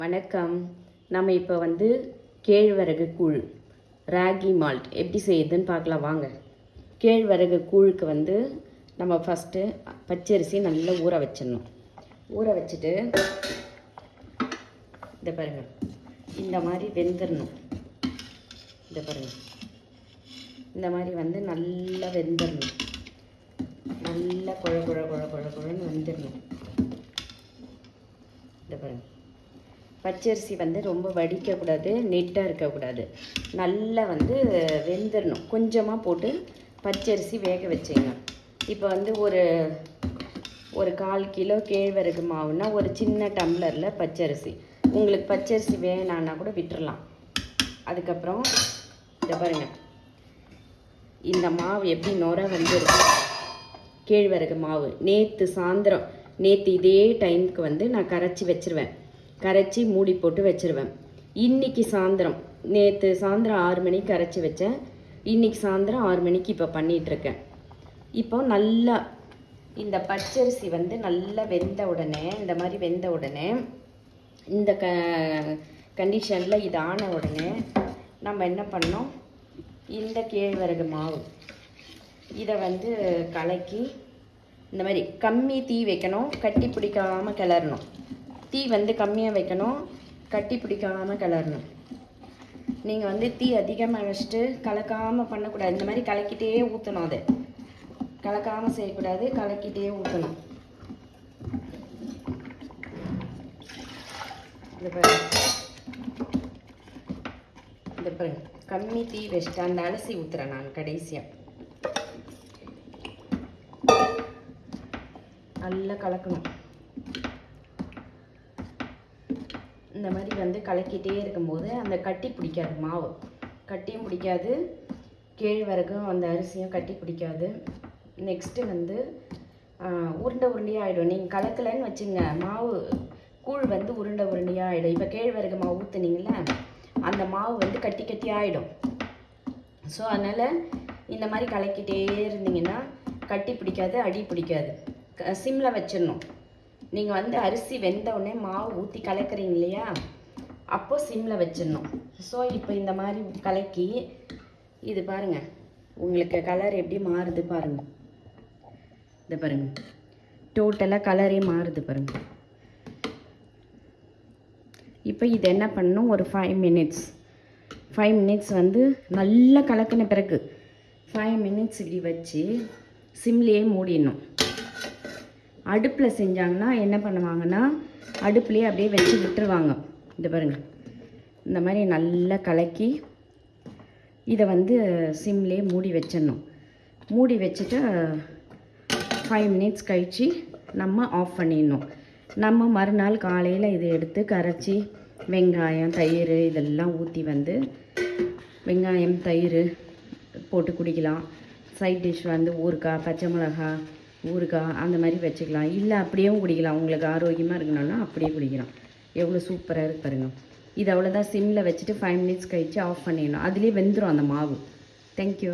வணக்கம். நம்ம இப்போ கேழ்வரகு கூழ் ராகி மால்ட் எப்படி செய்யுதுன்னு பார்க்கலாம் வாங்க. கேழ்வரகு கூழுக்கு நம்ம ஃபஸ்ட்டு பச்சரிசி நல்லா ஊற வச்சிடணும். ஊற வச்சுட்டு இதை பாருங்கள், இந்த மாதிரி வெந்துடணும். இதை பாருங்கள், இந்த மாதிரி நல்லா வெந்துடணும். நல்லா குழ குழ குழ குழ குழன்னு வெந்துடணும். இதை பாருங்கள், பச்சரிசி ரொம்ப வடிக்கக்கூடாது, நெட்டாக இருக்கக்கூடாது. நல்லா வெந்துடணும். கொஞ்சமாக போட்டு பச்சரிசி வேக வச்சுங்க. இப்போ ஒரு 1/4 கிலோ கேழ்வரகு மாவுன்னா ஒரு சின்ன டம்ளரில் பச்சரிசி. உங்களுக்கு பச்சரிசி வேணான்னா கூட விட்டுறலாம். அதுக்கப்புறம் இதை பாருங்கள், இந்த மாவு எப்படி நுர இருக்கு. கேழ்வரகு மாவு நேற்று சாயந்தரம், நேற்று இதே டைமுக்கு நான் கரைச்சி வச்சுருவேன். கரைச்சி மூடி போட்டு வச்சுருவேன். இன்றைக்கி சாயந்தரம், நேற்று சாயந்தரம் 6 மணிக்கு கரைச்சி வச்சேன். இன்றைக்கி சாயந்தரம் 6 மணிக்கு இப்போ பண்ணிகிட்ருக்கேன். இப்போ நல்லா இந்த பச்சரிசி நல்லா வெந்த உடனே, இந்த மாதிரி வெந்த உடனே, இந்த கண்டிஷனில் இது ஆன உடனே நம்ம என்ன பண்ணோம், இந்த கேழ்வரகு மாவு இதை கலக்கி இந்த மாதிரி கம்மி தீ வைக்கணும், கட்டி பிடிக்காமல் கிளறணும். தீ கம்மியாக வைக்கணும், கட்டி பிடிக்காமல் கிளறணும். நீங்கள் தீ அதிகமாக வச்சுட்டு கலக்காமல் பண்ணக்கூடாது. இந்த மாதிரி கலக்கிட்டே ஊற்றணும். அதை கலக்காமல் செய்யக்கூடாது, கலக்கிட்டே ஊற்றணும். இந்த பாருங்க, கம்மி தீ வச்சுட்டு அந்த அரிசி ஊற்றுறேன் நான் கடைசியாக. நல்லா கலக்கணும். இந்த மாதிரி கலக்கிட்டே இருக்கும்போது அந்த கட்டி பிடிக்காது, மாவு கட்டியும் பிடிக்காது, கேழ்வரகும் அந்த அரிசியும் கட்டி பிடிக்காது. நெக்ஸ்ட்டு உருண்டை உருண்டையாக ஆகிடும். நீங்கள் கலக்கலைன்னு வச்சுங்க, மாவு கூழ் உருண்டை உருண்டையாக ஆகிடும். இப்போ கேழ்வரகு மாவு ஊற்றுனீங்கள, அந்த மாவு கட்டி கட்டி ஆகிடும். ஸோ அதனால் இந்த மாதிரி கலக்கிட்டே இருந்தீங்கன்னா கட்டி பிடிக்காது, அடி பிடிக்காது. சிம்மில் வச்சிடணும். நீங்கள் அரிசி வெந்த உடனே மாவு ஊற்றி கலக்கிறீங்க இல்லையா, அப்போது சிம்மில் வச்சிடணும். ஸோ இப்போ இந்த மாதிரி கலக்கி, இது பாருங்கள், உங்களுக்கு கலர் எப்படி மாறுது பாருங்கள். இதை பாருங்கள், டோட்டலாக கலரே மாறுது பாருங்கள். இப்போ இது என்ன பண்ணணும், ஒரு 5 மினிட்ஸ் நல்லா கலக்கின பிறகு 5 மினிட்ஸ் இப்படி வச்சு சிம்லேயே மூடிடணும். அடுப்பில் செஞ்சாங்கன்னா என்ன பண்ணுவாங்கன்னா, அடுப்புலேயே அப்படியே வச்சு விட்டுருவாங்க. இது பாருங்கள், இந்த மாதிரி நல்லா கலக்கி இதை சிம்லேயே மூடி வச்சிடணும். மூடி வச்சுட்டு 5 மினிட்ஸ் கழித்து நம்ம ஆஃப் பண்ணிடணும். நம்ம மறுநாள் காலையில் இதை எடுத்து கரைச்சி வெங்காயம், தயிர் இதெல்லாம் ஊற்றி வெங்காயம், தயிர் போட்டு குடிக்கலாம். சைட் டிஷ் ஊறுகாய், பச்சை மிளகாய், ஊறுகாய் அந்த மாதிரி வச்சுக்கலாம். இல்லை அப்படியேவும் குடிக்கலாம். உங்களுக்கு ஆரோக்கியமாக இருக்கணும்னா அப்படியே குடிக்கலாம். எவ்வளோ சூப்பராக இருக்கு பாருங்கள். இது அவ்வளோதான். சிம்மில் வச்சுட்டு 5 மினிட்ஸ் கழித்து ஆஃப் பண்ணிடணும். அதுலேயே வெந்துடும் அந்த மாவு. தேங்க்யூ.